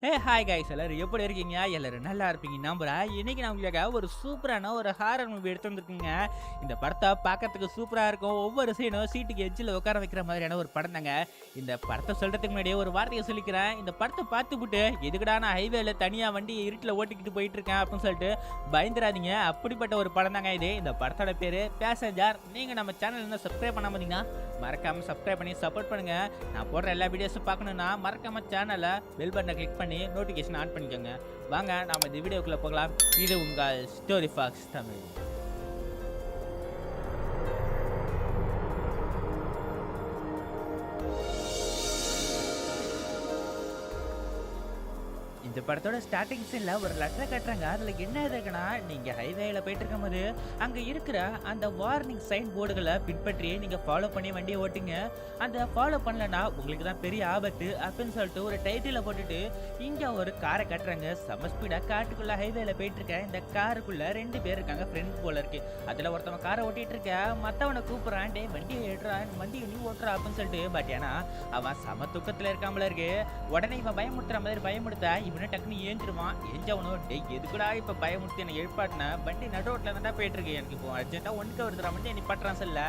Hi guys எல்லாரும் எப்படி இருக்கீங்க? எல்லாரும் நல்லா இருப்பீங்க நம்புறேன். இன்னைக்கு நான் உங்களுக்காக ஒரு சூப்பரான ஒரு ஹாரர் மூவி எடுத்து வந்திருக்கேங்க. இந்த படத்தை பார்க்கறதுக்கு சூப்பரா இருக்கும். ஒவ்வொரு சீனும் சீட்டுக்கு எட்ஜில் உட்கார வைக்கிற மாதிரியான ஒரு படம் தாங்க. இந்த படத்தை சொல்றதுக்கு முன்னாடியே ஒரு வார்த்தையை சொல்லிக்கிறேன். இந்த படத்தை பார்த்துவிட்டு எதுக்குடா நான் ஹைவேல தனியா வண்டி இருட்டில் ஓட்டிக்கிட்டு போயிட்டு இருக்கேன் அப்படின்னு சொல்லிட்டு பயந்துடாதீங்க. அப்படிப்பட்ட ஒரு படம் தாங்க இது. இந்த படத்தோட பேரு பேசஞ்சர். நீங்க நம்ம சேனல் இன்னும் சப்ஸ்கிரைப் பண்ணாம இருந்தீங்கன்னா மறக்காம சப்ஸ்கிரைப் பண்ணி சப்போர்ட் பண்ணுங்க. நான் போடுற எல்லா வீடியோஸும் பார்க்கணும்னா மறக்காம சேனலை பெல் பட்டனை கிளிக் பண்ணி நோட்டிஃபிகேஷன் ஆன் பண்ணிக்கோங்க. வாங்க நாம இந்த வீடியோக்குள்ள போகலாம். இது உங்கள் ஸ்டோரி ஃபாக்ஸ் தமிழ். இந்த படத்தோட ஸ்டார்டிங் சீன்ல ஒரு லெட்டர் கட்டுறாங்க. அதுல என்ன இருக்குன்னா, நீங்க ஹைவேல போயிட்டு இருக்கும்போது அங்க இருக்கிற அந்த வார்னிங் சைன் போர்டுகளை பின்பற்றி நீங்க ஃபாலோ பண்ணி வண்டியை ஓட்டுங்க. அந்த ஃபாலோ பண்ணலன்னா உங்களுக்கு தான் பெரிய ஆபத்து அப்படின்னு சொல்லிட்டு ஒரு டைட்டில போட்டுட்டு இங்க ஒரு காரை கட்டுறாங்க. செம ஸ்பீடா காட்டுக்குள்ள ஹைவேல போயிட்டு இருக்க இந்த காருக்குள்ள 2 பேர் இருக்காங்க, ஃப்ரெண்ட் போல இருக்கு. அதுல ஒருத்தவன் காரை ஓட்டிட்டு இருக்க, மத்தவனை கூப்பிடுறான், டே வண்டியை ஏற்றுறான், வண்டியை நீ ஓட்டுறா அப்படின்னு சொல்லிட்டு. பட் ஏன்னா அவன் சம தூக்கத்துல இருக்காமல இருக்கு. உடனே இவன் பயமுறுத்துற மாதிரி பயமுறுத்த இவன் டக்குனு ஏஞ்சிருவான். ஏஞ்சவனும் டே எதுக்குடா இப்ப பயமுறுத்தி என்ன எழுப்பாட்டின, வண்டி நடு ரோட்ல தான்டா போயிட்டு இருக்கு, எனக்கு இப்போ அர்ஜென்ட்டா ஒன்றுக்கு வருதுடா வண்டி நீ பட்டுறான் சொல்ல.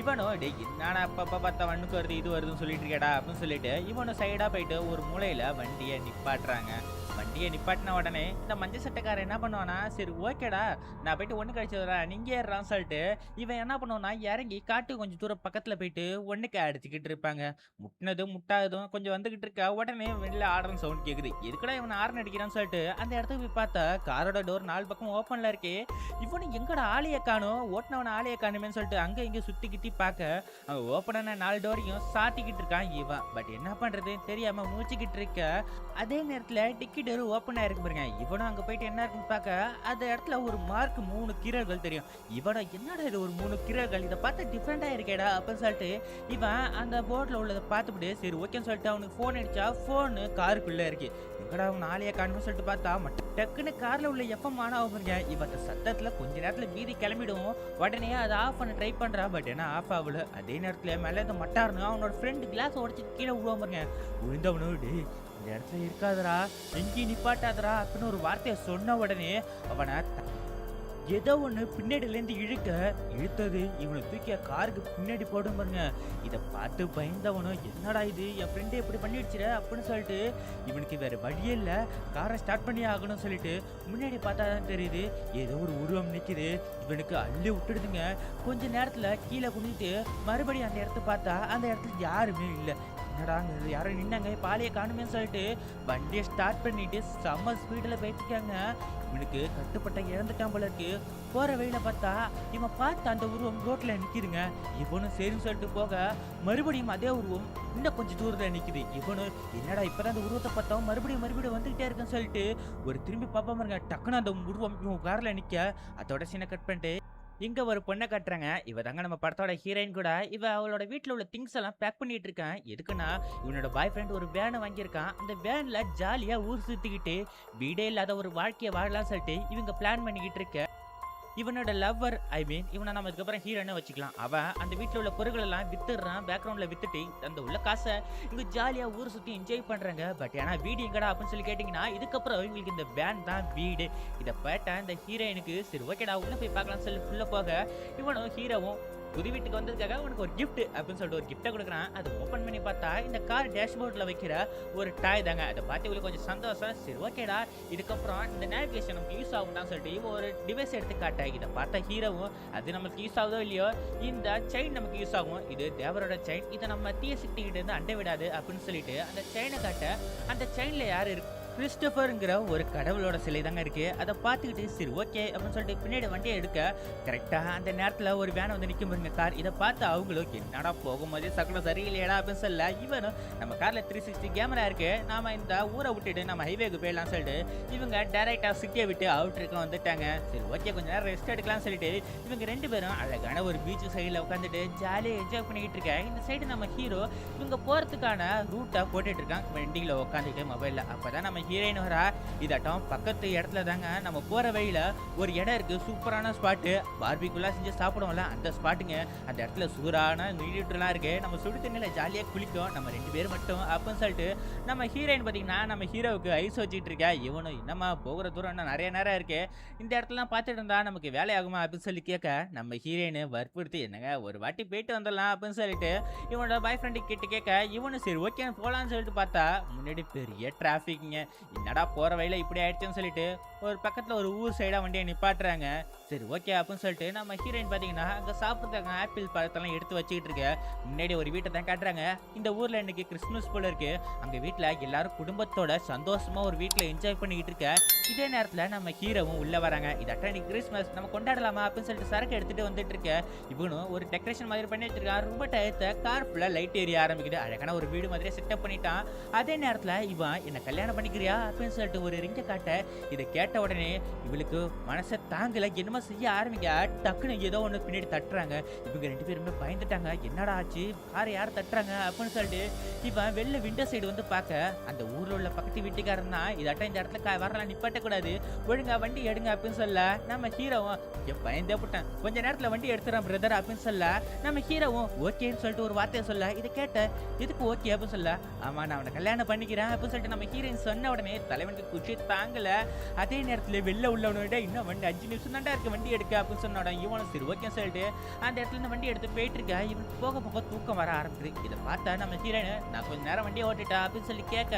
இவனும் டே நானா அப்பப்ப பார்த்தா வண்ணுக்கு வருது இது வருதுன்னு சொல்லிட்டு இருக்கேடா அப்படின்னு சொல்லிட்டு இவனும் சைடா போயிட்டு ஒரு மூலையில வண்டியை நிப்பாட்டுறாங்க. வண்டியை நிப்பாட்டின உடனே இந்த மஞ்சள் சட்டைக்காரன் என்ன பண்ணுவானா, சரி ஓகேடா நான் போயிட்டு ஒண்ணு கழிச்சு வரேன் நீங்க ஏறான்னு சொல்லிட்டு இவன் என்ன பண்ணுவானா இறங்கி காட்டு கொஞ்சம் தூரம் பக்கத்துல போயிட்டு ஒண்ணுக்கு அடிச்சுக்கிட்டு இருப்பாங்க. முட்டினதும் முட்டாததும் கொஞ்சம் வந்துகிட்டு இருக்கா. உடனே வெளில ஆடுற சவுண்ட் கேக்குது. எதுக்குடா இவன் ஆர்ன் அடிக்கிறான்னு சொல்லிட்டு அந்த இடத்துக்கு போய் பார்த்தா காரோட டோர் 4 பக்கம் ஓப்பன்ல இருக்கே. இவனு எங்கடா ஆளைய காணும், ஓட்டினவன ஆளைய காணுமேன்னு சொல்லிட்டு அங்க இங்க சுத்தி கிட்டி பார்க்க அங்க ஓப்பனான 4 டோரையும் சாத்திக்கிட்டு இருக்கான் இவன். பட் என்ன பண்றது தெரியாம மூச்சுக்கிட்டு இருக்க. அதே நேரத்துல டிக்கெட் ஓப்பன் ஆயிருக்கு பாருங்க. இவனும் அங்க போயிட்டு என்ன இருக்குன்னு பார்க்க அந்த இடத்துல ஒரு மார்க் 3 கீரல்கள் தெரியும். இவனை என்னடா இது ஒரு 3 கீரல்கள், இதை பார்த்தா டிஃப்ரெண்டா இருக்கேடா அப்படின்னு சொல்லிட்டு இவன் அந்த போர்ட்ல உள்ளதை பார்த்துட்டு சரி ஓகேன்னு சொல்லிட்டு அவனுக்கு போன் அடிச்சா போனு காருக்குள்ள இருக்கு. எங்கடா அவன் ஆளைய காணும்னு சொல்லிட்டு பார்த்தா டக்குன்னு கார்ல உள்ள எஃப்எம் ஆன் ஆகும். இவன் சத்தத்துல கொஞ்ச நேரத்துல மீதி கிளம்பிடும். உடனே அதை ஆஃப் பண்ண ட்ரை பண்றா. பட் ஏன்னா ஆஃப் ஆகல. அதே நேரத்துல மேல இருந்து மட்டாருன்னு அவனோட ஃப்ரெண்டு கிளாஸ் உடைச்சிட்டு கீழே விழுவாம பாருங்க. விழுந்தவனு டே இந்த இடத்துல இருக்காதரா எங்கேயும் நிப்பாட்டாதரா அப்படின்னு ஒரு வார்த்தையை சொன்ன உடனே அவனை ஏதோ ஒன்று பின்னாடிலேருந்து இழுத்தது இவனை தூக்கிய காருக்கு பின்னாடி போடும் பாருங்க. இதை பார்த்து பயந்தவனும் என்னடா இது என் ஃப்ரெண்டு எப்படி பண்ணிடுச்சுட அப்படின்னு சொல்லிட்டு இவனுக்கு வேற வழியே இல்லை, காரை ஸ்டார்ட் பண்ணி ஆகணும்னு சொல்லிட்டு முன்னாடி பார்த்தா தான் தெரியுது ஏதோ ஒரு உருவம் நிற்குது. இவனுக்கு அள்ளி விட்டுடுதுங்க. கொஞ்ச நேரத்தில் கீழே குனிட்டு மறுபடியும் அந்த இடத்த பார்த்தா அந்த இடத்துல யாருமே இல்லை. என்னடா யாரும் நின்னாங்க பாலையை காணுமேன்னு சொல்லிட்டு வண்டியை ஸ்டார்ட் பண்ணிட்டு செம்ம ஸ்பீடில் போயிட்டுருக்காங்க. இவனுக்கு கட்டுப்பட்ட இறந்துட்டான் போல இருக்கு. போற வழியில பார்த்தா இவன் பார்த்து அந்த உருவம் ரோட்ல நிக்குதுங்க. இவனும் சரின்னு சொல்லிட்டு போக மறுபடியும் அதே உருவம் இன்னும் கொஞ்சம் தூரத்துல நிக்குது. இவனு என்னடா இப்பதான் அந்த உருவத்தை பார்த்தோம் மறுபடியும் வந்துகிட்டே இருக்குன்னு சொல்லிட்டு ஒரு திரும்பி பார்ப்பா பாருங்க. டக்குன்னு அந்த உருவம் இவன் கார்ல நிக்க அதோட சீனை கட் பண்ணிட்டு இங்க ஒரு பொண்ணை கட்டுறாங்க. இவ தாங்க நம்ம படத்தோட ஹீரோயின் கூட. இவ அவளோட வீட்டுல உள்ள திங்ஸ் எல்லாம் பேக் பண்ணிட்டு இருக்கான். எதுக்குன்னா இவனோட பாய் ஃப்ரெண்ட் ஒரு வேனை வாங்கியிருக்கான். அந்த வேன்ல ஜாலியா ஊர் சுத்திக்கிட்டு வீடே இல்லாத ஒரு வாழ்க்கையை வாழலாம் சொல்லிட்டு இவங்க பிளான் பண்ணிக்கிட்டு இருக்க. இவனோட லவ்வர் இவனை நம்ம இதுக்கப்புறம் ஹீரோன்னு வச்சுக்கலாம். அவன் அந்த வீட்டில் உள்ள பொருட்கள் எல்லாம் வித்துடுறான். பேக்ரவுண்ட்ல வித்துட்டு அந்த உள்ள காசை இவங்க ஜாலியா ஊர் சுத்தி என்ஜாய் பண்றாங்க. பட் ஏன்னா வீடு எங்கடா அப்படின்னு சொல்லி கேட்டீங்கன்னா இதுக்கப்புறம் இவங்களுக்கு இந்த வேன் தான் வீடு. இதை பேட்ட இந்த ஹீரோயினுக்கு சரி ஓகேடா உள்ள போய் பார்க்கலாம்னு சொல்லி உள்ள போக இவனும் ஹீரோவும் புது வீட்டுக்கு வந்ததுக்காக உனக்கு ஒரு கிஃப்ட் அப்படின்னு சொல்லிட்டு ஒரு கிஃப்ட்டை கொடுக்குறான். அதை ஓப்பன் பண்ணி பார்த்தா இந்த கார் டேஷ்போர்டில் வைக்கிற ஒரு டாய் தாங்க. அதை பார்த்து இவங்களுக்கு கொஞ்சம் சந்தோஷம். சரி ஓகேடா இதுக்கப்புறம் இந்த நேவிகேஷன் நமக்கு யூஸ் ஆகும்னு சொல்லிட்டு இவன் ஒரு டிவைஸ் எடுத்து காட்ட. இதை பார்த்தா ஹீரோவும் அது நமக்கு யூஸ் ஆகுதோ இல்லையோ இந்த செயின் நமக்கு யூஸ் ஆகும், இது தேவரோட செயின், இதை நம்ம தீய சக்திகிட்ட இருந்து அண்டை விடாது அப்படின்னு சொல்லிட்டு அந்த செயினை காட்ட அந்த செயின்ல யார் இருக்கு கிறிஸ்டோபர்ங்கிற ஒரு கடவுளோட சிலை தாங்க இருக்கு. அதை பார்த்துக்கிட்டு சரி ஓகே அப்படின்னு சொல்லிட்டு பின்னாடி வண்டியை எடுக்க கரெக்டா அந்த நேரத்தில் ஒரு வேனை வந்து நிற்கும் பாருங்க கார். இதை பார்த்து அவங்களும் என்னடா போகும்போதே சக்கரம் சரியில்லையடா அப்படின்னு சொல்ல இவனும் நம்ம கார்ல 360 கேமரா இருக்கு, நாம இந்த ஊரை விட்டுட்டு நம்ம ஹைவேக்கு போயிடலாம் சொல்லிட்டு இவங்க டைரக்டா சிட்டியை விட்டு அவுட்டருக்கு வந்துட்டாங்க. சரி ஓகே கொஞ்ச நேரம் ரெஸ்ட் எடுக்கலாம்னு சொல்லிட்டு இவங்க 2 பேரும் அழகான ஒரு பீச் சைடில் உட்காந்துட்டு ஜாலியாக என்ஜாய் பண்ணிக்கிட்டு இருக்கேன். இந்த சைடு நம்ம ஹீரோ இவங்க போறதுக்கான ரூட்டை போட்டுட்டு இருக்கான் வண்டியில உட்காந்துட்டு மொபைல்ல. அப்பதான் நம்ம ஹீரோயின் வரா. இதாட்டம் பக்கத்து இடத்துல தாங்க நம்ம போற வழியில ஒரு இடம் இருக்கு, சூப்பரான ஸ்பாட்டு. பார்பிக்யூலாம் செஞ்சு சாப்பிடுவோம்ல அந்த ஸ்பாட்டுங்க. அந்த இடத்துல சூடான நீர்லாம் இருக்கு. நம்ம சுடு தண்ணியில ஜாலியா குளிக்கும் நம்ம 2 பேர் மட்டும் அப்படின்னு சொல்லிட்டு நம்ம ஹீரோயின் பாத்தீங்கன்னா நம்ம ஹீரோவுக்கு ஐஸ் வச்சுட்டு இருக்கா. இவனும் என்னம்மா போகிற தூரம் இன்னும் நிறைய நேரம் இருக்கு, இந்த இடத்துலலாம் பார்த்துட்டு இருந்தா நமக்கு வேலை ஆகுமா அப்படின்னு சொல்லி கேட்க நம்ம ஹீரோயின் வற்புறுத்தி என்னங்க ஒரு வாட்டி போயிட்டு வந்துடலாம் அப்படின்னு சொல்லிட்டு இவனோட பாய் ஃப்ரெண்டு கிட்ட கேட்க இவனு சரி ஓகே போலான்னு சொல்லிட்டு பார்த்தா முன்னாடி பெரிய டிராஃபிக்ங்க. என்னடா போற வழியில இப்படி ஆயிடுச்சுன்னு சொல்லிட்டு ஒரு பக்கத்துல ஒரு ஊர் சைடா வண்டியை நிப்பாட்டுறாங்க. சரி ஓகே அப்படின்னு சொல்லிட்டு நம்ம ஹீரோயின் பாத்தீங்கன்னா அங்க சாப்பிட்றதுக்கு ஆப்பிள் பழத்தெல்லாம் எடுத்து வச்சுக்கிட்டு இருக்க. முன்னாடி ஒரு வீட்டை தான் காட்டுறாங்க. இந்த ஊர்ல இன்னைக்கு கிறிஸ்துமஸ் போல இருக்கு. அங்க வீட்டுல எல்லாரும் குடும்பத்தோட சந்தோஷமா ஒரு வீட்டுல என்ஜாய் பண்ணிக்கிட்டு இருக்க. இதே நேரத்துல நம்ம ஹீரோவும் உள்ள வராங்க. இதட்ட இன்னைக்கு கிறிஸ்துமஸ் நம்ம கொண்டாடலாமா அப்படின்னு சொல்லிட்டு சரக்கு எடுத்துட்டு வந்துட்டு இருக்க. இவனும் ஒரு டெக்கரேஷன் மாதிரி பண்ணி வச்சிருக்கான். ரொம்ப டயத்தை கார் ஃபுல்லா லைட் ஏரிய ஆரம்பிக்குது. அழகான ஒரு வீடு மாதிரியே செட்டப் பண்ணிட்டான். அதே நேரத்துல இவன் என்ன கல்யாணம் பண்ணிக்கிறியா அப்படின்னு சொல்லிட்டு ஒரு ரிங்க காட்ட. இதை கேட்ட உடனே இவளுக்கு மனசை தாங்கல, என்னமோ செய்ய ஆரம்பிக்க. டக்குன்னு ஏதோ ஒண்ணு பின்னாடி தட்டுறாங்க. இவங்க 2 பேருமே பயந்துட்டாங்க. என்னடா ஆச்சு, காரை யார் தட்டுறாங்க அப்படின்னு சொல்லிட்டு இவன் வெளில விண்டோ சைடு வந்து பார்க்க அந்த ஊர்ல உள்ள பக்கத்து வீட்டுக்காரன் தான். இதாட்டம் இந்த இடத்துல வரலாம் நிப்பாட்ட கூடாது, ஒழுங்கா வண்டி எடுங்க அப்படின்னு சொல்ல நம்ம ஹீரோவும் பயந்தே போட்டேன், கொஞ்ச நேரத்துல வண்டி எடுத்துறான் பிரதர் அப்படின்னு சொல்ல நம்ம ஹீரோவும் ஓகேன்னு சொல்லிட்டு ஒரு வார்த்தையை சொல்ல. இதை கேட்ட எதுக்கு ஓகே அப்படின்னு சொல்ல, ஆமா நான் அவனை கல்யாணம் பண்ணிக்கிறேன் அப்படின்னு சொல்லிட்டு நம்ம ஹீரோயின் சொன்ன உடனே தலைவனுக்கு குச்சி தாங்கல. அதே நேரத்துல வெளில உள்ளவனோட இன்னும் வண்டி 5 நிமிஷம் தாண்டா இருக்கு வண்டி எடுக்க அப்படின்னு சொன்ன உடனே இவனும் சரி ஓகேன்னு சொல்லிட்டு அந்த இடத்துல இருந்து வண்டி எடுத்து போயிட்டு இருக்க. இவன் போக போக தூக்கம் வர ஆரம்பிக்குது. இதை பார்த்தா நம்ம ஹீரோயின் நான் கொஞ்ச நேரம் வண்டியை ஓட்டிட்டா அப்படின்னு சொல்லி கேட்க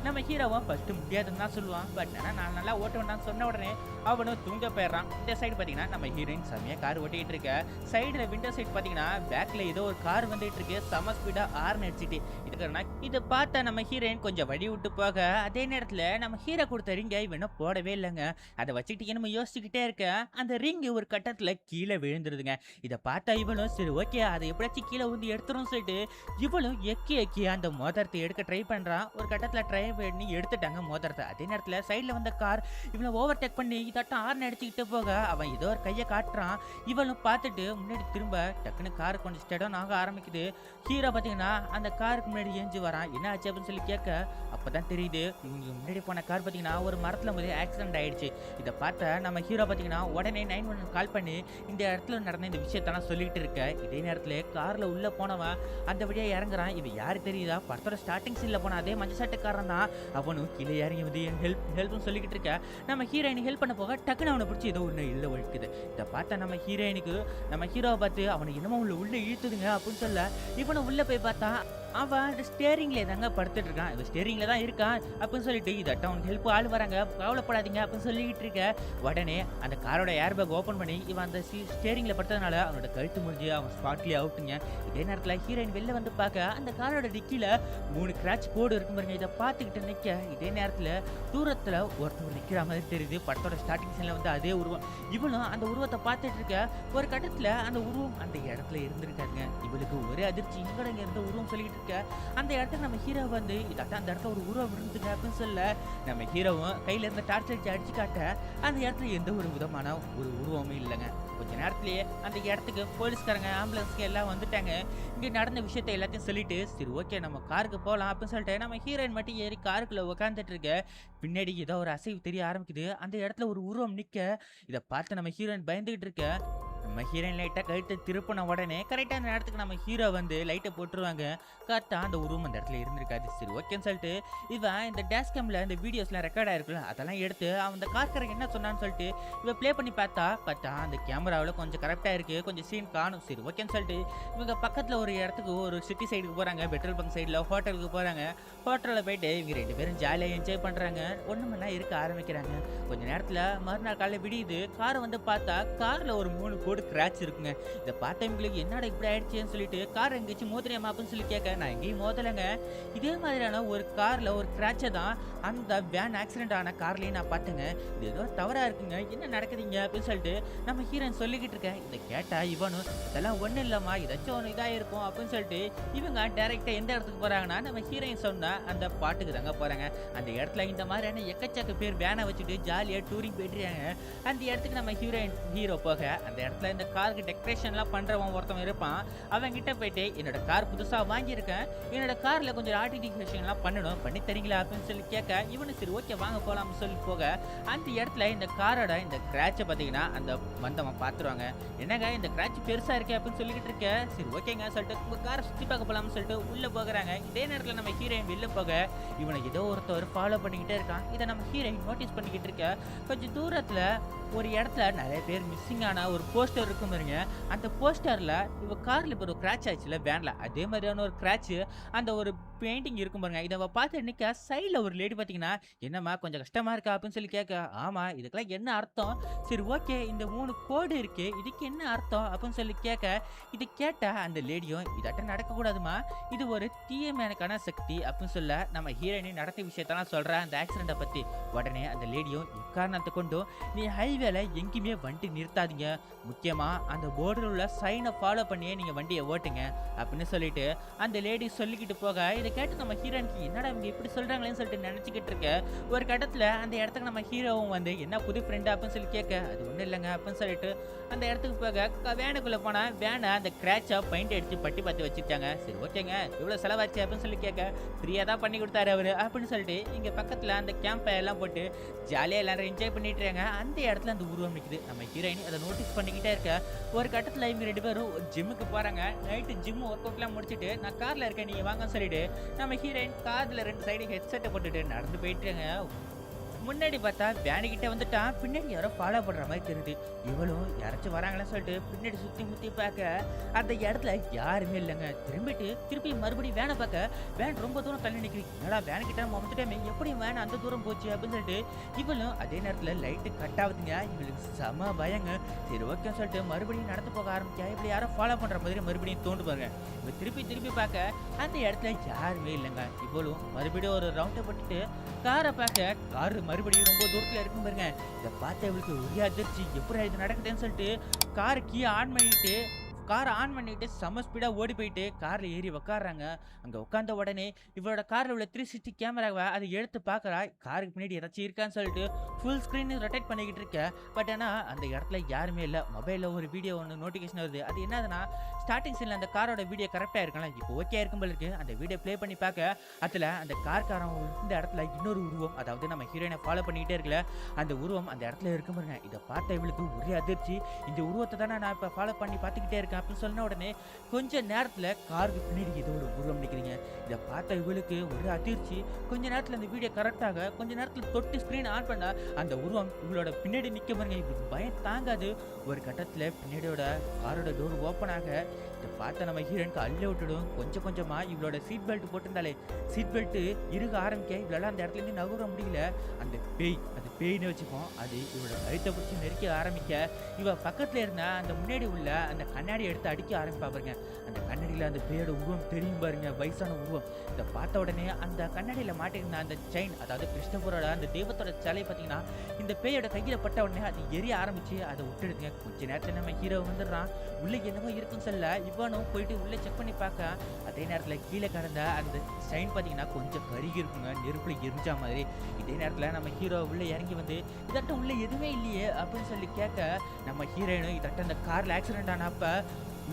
நம்ம ஹீரோவும் ஃபர்ஸ்ட் முடியாதுன்னு தான் சொல்லுவான். பட் ஆனால் நான் நல்லா ஓட்ட வேண்டாம்னு சொன்ன உடனே அவனும் தூங்க போயிடுறான். இந்த சைடு பார்த்தீங்கன்னா நம்ம ஹீரோயின் செம்மையாக கார் ஓட்டிகிட்டு இருக்க. சைடில் விண்டோ சைடு பார்த்தீங்கன்னா பேக்கில் ஏதோ ஒரு கார் வந்துட்டு இருக்கு. செம ஸ்பீடாக ஆர்ன் அடிச்சுட்டு இதுக்குறனா இதை பார்த்தா நம்ம ஹீரோயின் கொஞ்சம் வழி விட்டு போக அதே நேரத்தில் நம்ம ஹீரோ கொடுத்த ரிங்கை இவனும் போடவே இல்லைங்க. அதை வச்சுக்கிட்டு நம்ம யோசிச்சுக்கிட்டே இருக்க. அந்த ரிங்கு ஒரு கட்டத்தில் கீழே விழுந்துருதுங்க. இதை பார்த்தா இவனும் சரி ஓகே அதை எப்படியாச்சும் கீழே ஊந்தி எடுத்துரும் சொல்லிட்டு இவளும் எக்கி அந்த மோதிரத்தை எடுக்க ட்ரை பண்றான். ஒரு கட்டத்தில் ட்ரை பண்ணி எடுத்துட்டாங்க மோதிரத்தை. அதே நேரத்தில் சைடில் வந்த கார் இவனை ஓவர்டேக் பண்ணி இதாட்டம் ஆர்ன் அடிச்சுக்கிட்டு போக அவன் ஏதோ ஒரு கையை காட்டுறான். இவளும் பார்த்துட்டு முன்னாடி திரும்ப டக்குன்னு கார் கொஞ்சம் ஸ்டெடன் ஆக ஆரம்பிக்குது. ஹீரோ பார்த்தீங்கன்னா அந்த காருக்கு முன்னாடி ஏஞ்சி வரான். என்ன ஆச்சு அப்படின்னு சொல்லி கேட்க அப்பதான் தெரியுது இவங்க முன்னாடி போன கார் பார்த்தீங்கன்னா ஒரு மரத்தில் போது ஆக்சிடென்ட் ஆயிடுச்சு. இதை பார்த்தா நம்ம ஹீரோ பார்த்தீங்கன்னா உடனே 911 கால் பண்ணி இந்த இடத்துல நடந்த இந்த விஷயத்தெல்லாம் சொல்லிட்டு இருக்க. இதே நேரத்தில் கார்ல உள்ள போனவன் அந்த வழியா இறங்குறான். இவன் யாரு தெரியுதா, படத்தோட ஸ்டார்டிங் சீன்ல போன அதே மஞ்சள் சட்டைக்காரன் தான். அவனும் கீழே இறங்கி வந்து ஹெல்ப்னு சொல்லிக்கிட்டு இருக்க. நம்ம ஹீரோயின் ஹெல்ப் பண்ண போக டக்குன்னு அவனை பிடிச்சி ஏதோ ஒன்று இல்லை ஒழிக்குது. இதை பார்த்தா நம்ம ஹீரோயினுக்கு நம்ம ஹீரோவை பார்த்து அவனை என்னமோ உள்ள இழுத்துதுங்க அப்படின்னு சொல்ல இவனை உள்ள போய் பார்த்தா அவன் அந்த ஸ்டேரிங்ல தாங்க படுத்துட்டு இருக்கான். இவன் ஸ்டேரிங்ல தான் இருக்கான் அப்படின்னு சொல்லிட்டு இதட்ட அவனுக்கு ஹெல்ப் ஆள் வராங்க, கவலைப்படாதீங்க அப்படின்னு சொல்லிக்கிட்டு இருக்க. உடனே அந்த காரோட ஏர் பேக் ஓப்பன் பண்ணி இவன் அந்த ஸ்டேரிங்ல படுத்ததுனால அவனோட கழுத்து முடிஞ்சு அவன் ஸ்பாட்லயே அவுட்டுங்க. இதே நேரத்தில் ஹீரோயின் வெளில வந்து பார்க்க அந்த காரோட டிக்கில 3 கிராட்ச் கோடு இருக்கும் பாருங்க. இதை பார்த்துக்கிட்டு நிற்க இதே நேரத்தில் தூரத்தில் ஒருத்தர் நிற்கிற மாதிரி தெரியுது. படத்தோட ஸ்டார்டிங் சீன்ல வந்து அதே உருவம். இவளும் அந்த உருவத்தை பார்த்துட்டு இருக்க. ஒரு கட்டத்தில் அந்த உருவம் அந்த இடத்துல இருந்திருக்காங்க. இவளுக்கு ஒரே அதிர்ச்சி, இங்க இருந்த உருவம் சொல்லிட்டு அந்த இடத்துக்கு நம்ம ஹீரோ வந்து இதாட்ட அந்த இடத்துல ஒரு உருவம் இருந்துங்க அப்படின்னு சொல்ல நம்ம ஹீரோவும் கையில இருந்த டார்ச் அடிச்சு காட்ட அந்த இடத்துல எந்த ஒரு விதமான ஒரு உருவமும் இல்லைங்க. கொஞ்ச நேரத்திலேயே அந்த இடத்துக்கு போலீஸ்காரங்க ஆம்புலன்ஸ்க்கு எல்லாம் வந்துட்டாங்க. இங்க நடந்த விஷயத்த எல்லாத்தையும் சொல்லிட்டு சரி ஓகே நம்ம காருக்கு போகலாம் அப்படின்னு சொல்லிட்டு நம்ம ஹீரோயின் மட்டும் ஏறி காருக்குள்ள உட்காந்துட்டு இருக்க. பின்னாடி ஏதோ ஒரு அசைவு தெரிய ஆரம்பிக்குது. அந்த இடத்துல ஒரு உருவம் நிக்க. இதை பார்த்து நம்ம ஹீரோயின் பயந்துகிட்டு இருக்க. நம்ம ஹீரோயின் லைட்டா கழுத்தை திருப்பின உடனே கரெக்டா அந்த நேரத்துக்கு நம்ம ஹீரோ வந்து லைட்டை போட்டுருவாங்க. கரெக்டா அந்த உருவம் அந்த இடத்துல இருந்திருக்காது. சரி ஓகேன்னு சொல்லிட்டு இவன் இந்த டேஷ் கேம்ல இந்த வீடியோஸ்லாம் ரெக்கார்ட் ஆயிருக்குல்ல அதெல்லாம் எடுத்து அவன் அந்த கார்காரங்க என்ன சொன்னான்னு சொல்லிட்டு இவன் ப்ளே பண்ணி பார்த்தா அந்த கேமராவில் கொஞ்சம் கரெக்டா இருக்கு, கொஞ்சம் சீன் காணும். சரி ஓகேன்னு சொல்லிட்டு இவங்க பக்கத்துல ஒரு இடத்துக்கு ஒரு சிட்டி சைடுக்கு போறாங்க. பெட்ரோல் பங்க் சைடில் ஹோட்டலுக்கு போறாங்க. ஹோட்டலில் போயிட்டு இவங்க 2 பேரும் ஜாலியாக என்ஜாய் பண்றாங்க. ஒண்ணுமெல்லாம் இருக்க ஆரம்பிக்கிறாங்க. கொஞ்ச நேரத்துல மறுநாள் காலையில விடியுது. காரை வந்து பார்த்தா கார்ல ஒரு 3 கோடு கிராட்ச் இருக்குங்க. இதை பார்த்த இவங்களுக்கு என்னடா இப்படி ஆயிடுச்சுன்னு சொல்லிட்டு கார் எங்கேயாச்சும் மோதிரியாமா அப்படின்னு சொல்லி கேட்க நான் எங்கேயும் மோதலைங்க. இதே மாதிரியான ஒரு கார்ல ஒரு கிராட்சை தான் அந்த வேன் ஆக்சிடென்ட் ஆன கார்லயும் நான் பார்த்தேங்க. இது ஏதோ தவறா இருக்குங்க, என்ன நடக்குதுங்க அப்படின்னு சொல்லிட்டு நம்ம ஹீரோயின் சொல்லிக்கிட்டு இருக்கேன். இதை கேட்டா இவனும் இதெல்லாம் ஒன்றும் இல்லம்மா, இதாச்சும் ஒன்று இதாக இருக்கும் அப்படின்னு சொல்லிட்டு இவங்க டைரக்டா எந்த இடத்துக்கு போறாங்கன்னா நம்ம ஹீரோயின் சொன்ன அந்த பாட்டுக்கு தாங்க போறாங்க. அந்த இடத்துல இந்த மாதிரியான எக்கச்சக்க பேர் வேனை வச்சுட்டு ஜாலியாக டூரிங் போயிட்டுருக்காங்க. அந்த இடத்துக்கு நம்ம ஹீரோ போக அந்த இடத்துல இந்த காருக்கு டெக்கரேஷன்லாம் பண்றவன் ஒருத்தவன் இருப்பான். அவன் கிட்ட போயிட்டு என்னோட கார் புதுசா வாங்கியிருக்கேன், என்னோட கார்ல கொஞ்சம் ஆர்டிஃபிகேஷன்லாம் பண்ணணும், பண்ணி தரீங்களா அப்படின்னு சொல்லி கேட்க இவனு சரி ஓகே வாங்க போலாம்னு சொல்லி போக அந்த இடத்துல இந்த காரோட இந்த கிராட்சை பார்த்தீங்கன்னா அந்த வந்தவன் பார்த்துருவாங்க. என்னங்க இந்த கிராட்ச் பெருசா இருக்கே அப்படின்னு சொல்லிக்கிட்டு இருக்க, சரி ஓகேங்க சொல்லிட்டு உங்க காரை சுற்றி பார்க்க போலாம்னு சொல்லிட்டு உள்ள போகிறாங்க. இதே நேரத்தில் நம்ம ஹீரோயின் வெளில போக இவனை ஏதோ ஒருத்தவர் ஃபாலோ பண்ணிக்கிட்டே இருக்கான். இதை நம்ம ஹீரோயின் நோட்டீஸ் பண்ணிக்கிட்டு இருக்க கொஞ்சம் தூரத்துல ஒரு இடத்துல நிறைய பேர் மிஸ்ஸிங் ஆன ஒரு போஸ்டர் இருக்கும் பாருங்க. அந்த போஸ்டர்ல இவ கார்ல இப்போ ஒரு கிராட்ச் ஆச்சுல வேன்ல, அதே மாதிரியான ஒரு கிராட்ச் அந்த ஒரு பெயிண்டிங் இருக்கும் பாருங்க. இதை பார்த்து நிக்க சைட்ல ஒரு லேடி பாத்தீங்கன்னா என்னம்மா கொஞ்சம் கஷ்டமா இருக்கா அப்படின்னு சொல்லி கேட்க, ஆமா இதுக்கெல்லாம் என்ன அர்த்தம், சரி ஓகே இந்த 3 கோடு இருக்கு இதுக்கு என்ன அர்த்தம் அப்படின்னு சொல்லி கேட்க, இது கேட்ட அந்த லேடியும் இதாட்ட நடக்க கூடாதுமா, இது ஒரு தீயமையான சக்தி அப்படின்னு சொல்ல நம்ம ஹீரோயினி நடத்திய விஷயத்தெல்லாம் சொல்ற அந்த ஆக்சிடென்ட்டை பத்தி. உடனே அந்த லேடியும் எக்காரணத்தை கொண்டும் நீ ஹைவேல எங்கேயுமே வண்டி நிறுத்தாதீங்க, முக்கியமா அந்த போர்டில் உள்ள சைனை ஃபாலோ பண்ணியே நீங்க வண்டியை ஓட்டுங்க அப்படின்னு சொல்லிட்டு அந்த லேடி சொல்லிக்கிட்டு போக, இதை கேட்டு நம்ம ஹீரோனுக்கு என்னடா இவங்க இப்படி சொல்றாங்களேன்னு சொல்லிட்டு நினைச்சுக்கிட்டு இருக்க ஒரு கட்டத்துல அந்த இடத்துக்கு நம்ம ஹீரோவும் வந்து என்ன புது ஃப்ரெண்டு அப்படின்னு சொல்லி கேட்க, அது ஒன்றும் இல்லைங்க அப்படின்னு சொல்லிட்டு அந்த இடத்துக்கு போக வேனுக்குள்ள போனா வேனை அந்த கிராட்சா பெயிண்ட் அடிச்சு பட்டி பார்த்து வச்சுட்டாங்க. சரி ஓகேங்க இவ்வளவு செலவாச்சு அப்படின்னு சொல்லி கேட்க, ஃப்ரீயா தான் பண்ணி கொடுத்தாரு அவரு அப்படின்னு சொல்லிட்டு இங்க பக்கத்துல அந்த கேம்ப் எல்லாம் போட்டு ஜாலியா எல்லாரும் என்ஜாய் பண்ணிட்டு இருக்காங்க. அந்த இடத்துல அந்த உருவம் நிக்குது. நம்ம ஹீரோயின் அதை நோட்டீஸ் பண்ணிக்கிட்டே இருக்க ஒரு கட்டத்துல இவங்க 2 பேரும் ஜிம்முக்கு போறாங்க. நைட்டு ஜிம் ஒர்க் அவுட்லாம் முடிச்சுட்டு நான் கார்ல இருக்கேன் நீங்க வாங்கன்னு சொல்லிட்டு நம்ம ஹீரோயின் கார்ல 2 சைடு ஹெட்செட்டை போட்டுட்டு நடந்து போயிட்டுருங்க. முன்னாடி பார்த்தா வேனுக்கிட்ட வந்துட்டான், பின்னாடி யாரோ ஃபாலோ பண்ற மாதிரி தெரியுது. இவளும் யாராச்சும் வராங்களா சொல்லிட்டு பின்னாடி சுத்தி முத்தி பார்க்க அந்த இடத்துல யாருமே இல்லைங்க. திருப்பி மறுபடியும் வேனை பார்க்க வேன் ரொம்ப தூரம் தள்ளி நிற்குது. என்னடா வேனுக்கிட்ட நம்ம வந்துட்டோமே எப்படி வேன் அந்த தூரம் போச்சு அப்படின்னு சொல்லிட்டு இவளும் அதே நேரத்தில் லைட்டு கட் ஆகுதுங்க. இவளுக்கு செம பயங்க. சரி ஓகே சொல்லிட்டு மறுபடியும் நடந்து போக ஆரம்பிக்க இப்படி யாரோ ஃபாலோ பண்ற மாதிரி மறுபடியும் தோண்டு பாருங்க. இவ திருப்பி பார்க்க அந்த இடத்துல யாருமே இல்லைங்க. இவளும் மறுபடியும் ஒரு ரவுண்டை போட்டுட்டு காரை பார்க்க காரு மறுபடியும் ரொம்ப தூரத்துல இருக்கும் பாருங்க. இதை பார்த்த இவளுக்கு ஒரே அதிர்ச்சி, எப்படி இது நடக்குதுன்னு சொல்லிட்டு காரை கீ ஆன் பண்ணிட்டு செம்ம ஸ்பீடா ஓடி போயிட்டு கார்ல ஏறி உட்காடுறாங்க. அங்க உட்காந்த உடனே இவளோட கார்ல உள்ள 360 கேமராவை அதை எடுத்து பாக்குறா, காருக்கு பின்னாடி ஏதாச்சும் இருக்கான்னு சொல்லிட்டு ஃபுல் ஸ்கிரீன் ரொட்டேட் பண்ணிக்கிட்டு இருக்க. பட் ஆனா அந்த இடத்துல யாருமே இல்லை. மொபைல்ல ஒரு வீடியோ ஒன்று நோட்டிஃபிகேஷன் வருது. அது என்னதுன்னா ஸ்டார்டிங் சீன்ல அந்த காரோட வீடியோ கரெக்டா இருக்கலாம், இப்போ ஓகே இருக்கும் போல இருக்கு. அந்த வீடியோ பிளே பண்ணி பார்க்க அதுல அந்த கார்காரன் இந்த இடத்துல இன்னொரு உருவம், அதாவது நம்ம ஹீரோயினை ஃபாலோ பண்ணிக்கிட்டே இருக்கல அந்த உருவம் அந்த இடத்துல இருக்கும் பாருங்க. இதை பார்த்த இவளுக்கு ஒரே அதிர்ச்சி, இந்த உருவத்தை தானே நான் இப்போ ஃபாலோ பண்ணி பார்த்துக்கிட்டே இருக்கேன் அப்படின்னு சொன்ன உடனே கொஞ்ச நேரத்துல காருக்கு பின்னாடி ஏதோ ஒரு உருவம் நிற்கிறீங்க. இதை பார்த்த இவளுக்கு ஒரு அதிர்ச்சி. கொஞ்ச நேரத்துல அந்த வீடியோ கரெக்டாக கொஞ்ச நேரத்துல தொட்டு ஸ்கிரீன் ஆன் பண்ண அந்த உருவம் இவளோட பின்னாடி நிக்க பாருங்க. இவளுக்கு பயம் தாங்காது. ஒரு கட்டத்துல பின்னாடியோட காரோட டோர் ஓப்பன் ஆக இதை பார்த்த நம்ம ஹீரோனுக்கு அள்ளி விட்டுடும். கொஞ்சம் கொஞ்சமா இவளோட சீட் பெல்ட் போட்டிருந்தாலே சீட் பெல்ட் இருக ஆரம்பிக்க இவளால அந்த இடத்துல இருந்து நகர முடியல. அந்த பேய்னு வச்சுப்போம், அது இவளோட கழுத்தை பிடிச்சி நெருக்க ஆரம்பிக்க இவ பக்கத்துல இருந்த அந்த முன்னாடி உள்ள அந்த கண்ணாடி எடுத்து அடிக்க ஆரம்பிப்பா பாருங்க. அந்த கண்ணாடியில அந்த பேயோட உருவம் தெரியும் பாருங்க, வயசான உருவம். இதை பார்த்த உடனே அந்த கண்ணாடியில மாட்டிருந்த அந்த செயின், அதாவது கிருஷ்ணபுரோட அந்த தெய்வத்தோட சிலை பார்த்தீங்கன்னா இந்த பேயோட கையில பட்ட உடனே அது எரிய ஆரம்பிச்சு அதை விட்டுடுதுங்க. கொஞ்ச நேரத்துல நம்ம ஹீரோ வந்துடுறான். உள்ள என்னமோ இருக்குன்னு சொல்ல இவனும் போயிட்டு உள்ள செக் பண்ணி பார்க்க அதே நேரத்துல கீழே கடந்த அந்த செயின் பார்த்தீங்கன்னா கொஞ்சம் கருகி இருக்குங்க, நெருப்புல எரிஞ்சா மாதிரி. இதே நேரத்துல நம்ம ஹீரோ உள்ள இறங்கி வந்து இதட்ட உள்ள எதுவுமே இல்லையே அப்படின்னு சொல்லி கேட்க நம்ம ஹீரோயினும் இதட்ட அந்த கார்ல ஆக்சிடென்ட் ஆனப்ப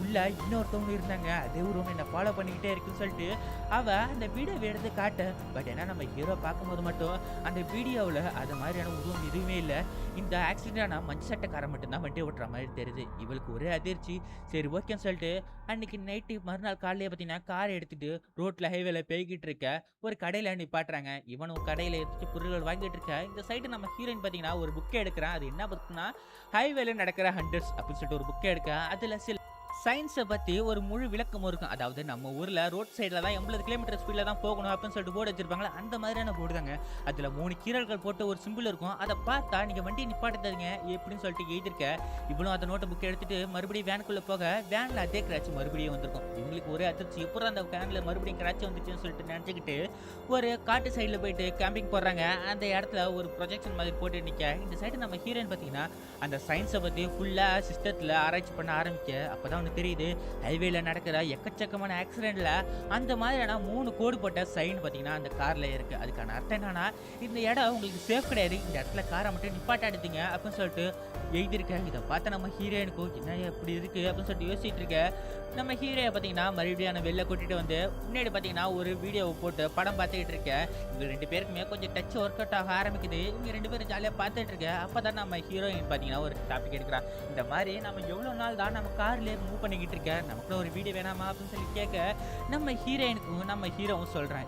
உள்ள இன்னொருத்தவங்க இருந்தாங்க, அதே உருவம் என்ன ஃபாலோ பண்ணிக்கிட்டே இருக்குன்னு சொல்லிட்டு அவ அந்த வீடியோவை எடுத்து காட்ட. பட் ஏன்னா நம்ம ஹீரோ பார்க்கும்போது மட்டும் அந்த வீடியோவில் அது மாதிரியான உருவம் எதுவுமே இல்லை. இந்த ஆக்சிடென்டான மஞ்சள் சட்டைக்காரன் மட்டும்தான் வண்டி ஓட்டுற மாதிரி தெரியுது. இவளுக்கு ஒரே அதிர்ச்சி. சரி ஓகேன்னு சொல்லிட்டு அன்னைக்கு நைட்டு மறுநாள் காலையிலே பார்த்தீங்கன்னா காரை எடுத்துட்டு ரோட்ல ஹைவேல போய்கிட்டு இருக்க ஒரு கடையில நிப்பாட்டுறாங்க. இவனும் கடையில எடுத்துட்டு பொருட்கள் வாங்கிட்டு இருக்க. இந்த சைடு நம்ம ஹீரோயின் பார்த்தீங்கன்னா ஒரு புக்கை எடுக்கிறான். அது என்ன புக்குன்னா ஹைவேல நடக்கிற ஹண்டர்ஸ் அப்படின்னு சொல்லிட்டு ஒரு புக்கை எடுக்க அதுல சில சயின்ஸை பற்றி ஒரு முழு விளக்கம் இருக்கும். அதாவது நம்ம ஊரில் ரோட் சைடில் தான் 80 கிலோமீட்டர் ஸ்பீடில் தான் போகணும் அப்படின்னு சொல்லிட்டு போர்டு வச்சிருப்பாங்களே அந்த மாதிரியான போர்டு தாங்க. அதில் 3 கீரல்கள் போட்டு ஒரு சிம்பிள் இருக்கும். அதை பார்த்தா நீங்கள் வண்டியை நிப்பாட்டுறதுங்க எப்படின்னு சொல்லிட்டு எழுதிருக்க. இவ்வளோ அந்த நோட்டை புக்கை எடுத்துட்டு மறுபடியும் வேனுக்குள்ளே போக வேனில் அதே கிராட்ச் மறுபடியும் வந்திருக்கும். இவங்களுக்கு ஒரே அதிர்ச்சி, எப்போ அந்த வேனில் மறுபடியும் கிராட்ச் வந்துச்சுன்னு சொல்லிட்டு நினச்சிக்கிட்டு ஒரு காட்டு சைடில் போயிட்டு கேம்பிங் போடுறாங்க. அந்த இடத்துல ஒரு ப்ரொஜெக்ஷன் மாதிரி போட்டு நிற்க இந்த சைடு நம்ம ஹீரோயின் பார்த்தீங்கன்னா அந்த சயின்ஸை பற்றி ஃபுல்லாக சிஸ்டத்தில் ஆராய்ச்சி பண்ண ஆரம்பிக்க. அப்போ தான் ஒன்று தெரியுது. ஹைவேல நடக்கிற எக்கச்சக்கமான ஆக்சிடென்ட்ல அந்த மாதிரியான 3 கோடு போட்ட சைன் பார்த்தீங்கன்னா அந்த கார்ல இருக்கு. அதுக்கான அர்த்தம் என்னன்னா, இந்த இடம் உங்களுக்கு சேஃப் கிடையாது. இந்த இடத்துல காரை மட்டும் நிப்பாட்டாடுதீங்க அப்படின்னு சொல்லிட்டு எழுதியிருக்கேன். இதை பார்த்து நம்ம ஹீரோயினுக்கும் என்ன இப்படி இருக்கு அப்படின்னு சொல்லிட்டு யோசிச்சுட்டு இருக்க. நம்ம ஹீரோயை பார்த்தீங்கன்னா மறுபடியும் வெளில கூட்டிட்டு வந்து முன்னாடி பார்த்தீங்கன்னா ஒரு வீடியோவை போட்டு படம் பார்த்துக்கிட்டு இருக்கேன். இவங்க 2 பேருக்குமே கொஞ்சம் டச் ஒர்க் அவுட் ஆக ஆரம்பிக்குது. இவங்க 2 பேரும் ஜாலியாக பார்த்துட்டு இருக்க. அப்பதான் நம்ம ஹீரோயின் பார்த்தீங்கன்னா ஒரு டாபிக் எடுக்கிறா. இந்த மாதிரி நம்ம எவ்வளோ நாள் தான் நம்ம கார்லேயே மூவ் பண்ணிக்கிட்டு இருக்க, நமக்குள்ள ஒரு வீடியோ வேணாமா அப்படின்னு சொல்லி கேட்க, நம்ம ஹீரோயினுக்கும் நம்ம ஹீரோவும் சொல்கிறேன்,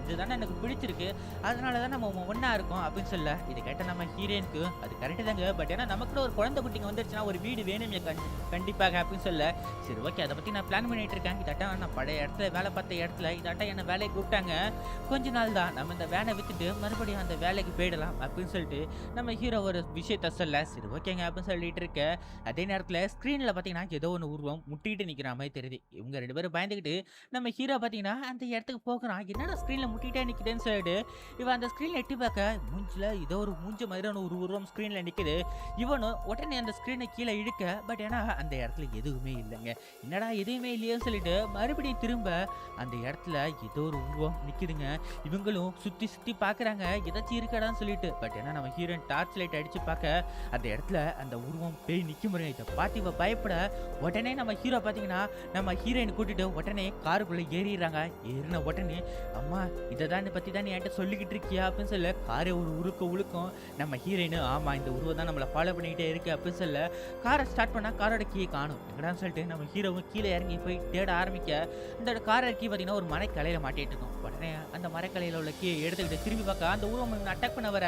இதுதானே எனக்கு பிடிச்சிருக்கு, அதனால தான் நம்ம ஒன்றா இருக்கோம் அப்படின்னு சொல்ல. இது கேட்ட நம்ம ஹீரோயினுக்கு அது கரெக்டு தாங்க, பட் ஏன்னா நமக்குள்ள ஒரு குழந்தை குட்டிங்க வந்துருச்சுன்னா ஒரு வீடு வேணுமே கண்டிப்பாக அப்படின்னு சொல்ல. சரி ஓகே, அதை பற்றி நான் பிளான் பண்ணிட்டு இருக்கேன். இதாட்டம் நான் பழைய இடத்துல வேலை பார்த்த இடத்துல இதாட்டம் என்ன வேலையை கூப்பிட்டாங்க. கொஞ்ச நாள் தான் நம்ம இந்த வேலை வித்துட்டு மறுபடியும் அந்த வேலைக்கு போயிடலாம் அப்படின்னு சொல்லிட்டு நம்ம ஹீரோ ஒரு விஷயத்த சொல்ல. சரி ஓகேங்க அப்படின்னு சொல்லிட்டு இருக்க. அதே நேரத்தில் ஸ்க்ரீனில் பார்த்தீங்கன்னா ஏதோ ஒன்று உருவம் முட்டிட்டு நிற்கிற மாதிரி தெரியுது. இவங்க 2 பேரும் பயந்துக்கிட்டு நம்ம ஹீரோ பார்த்தீங்கன்னா அந்த இடத்துக்கு போகிறான். என்னடா ஸ்க்ரீனில் முட்டிட்டே நிற்கிதுன்னு சொல்லிட்டு இவன் அந்த ஸ்க்ரீனில் எட்டி பார்க்க மூஞ்சில் ஏதோ ஒரு மூஞ்ச மாதிரியான ஒரு உருவம் ஸ்க்ரீனில் நிற்குது. இவனும் உடனே அந்த ஸ்க்ரீனை கீழே இழுக்க, பட் ஏன்னா அந்த இடத்துல எதுவுமே இல்லைங்க. என்னடா எதுவுமே இல்லையேன்னு சொல்லிட்டு மறுபடியும் திரும்ப அந்த இடத்துல ஏதோ ஒரு உருவம் நிற்குதுங்க. இவங்களும் சுற்றி சுற்றி பார்க்குறாங்க ஏதாச்சும் இருக்கடான்னு சொல்லிட்டு. பட் ஏன்னா நம்ம ஹீரோயின் டார்ச் லைட் அடித்து பார்க்க அந்த இடத்துல அந்த உருவம் பேய் நிற்க முடியும். இதை பார்த்து இவ பயப்பட உடனே நம்ம ஹீரோ பார்த்தீங்கன்னா நம்ம ஹீரோயின் கூட்டிட்டு உடனே காருக்குள்ளே ஏறிடுறாங்க. ஏறின உடனே அம்மா இதை தான் பற்றி தான் நீ என்கிட்ட சொல்லிக்கிட்டு இருக்கியா அப்படின்னு சொல்ல. காரை ஒரு உழுக்கும். நம்ம ஹீரோயின் ஆமாம் இந்த உருவம் தான் நம்மளை ஃபாலோ பண்ணிக்கிட்டே இருக்கு அப்படின்னு சொல்ல. காரை ஸ்டார்ட் பண்ணால் காரோட கீயை காணும் எங்கடான்னு சொல்லிட்டு நம்ம ஹீரோவும் கீழே இறங்கி போய் தேட ஆரம்பிக்க. இந்த காரை கீ பார்த்தீங்கன்னா ஒரு மரக்கலையில் மாட்டிட்டு இருக்கும். உடனே அந்த மரக்கலையில் உள்ள கீயை எடுத்துக்கிட்டு திரும்பி பார்க்க அந்த உருவம் இவனை அட்டாக் பண்ண வர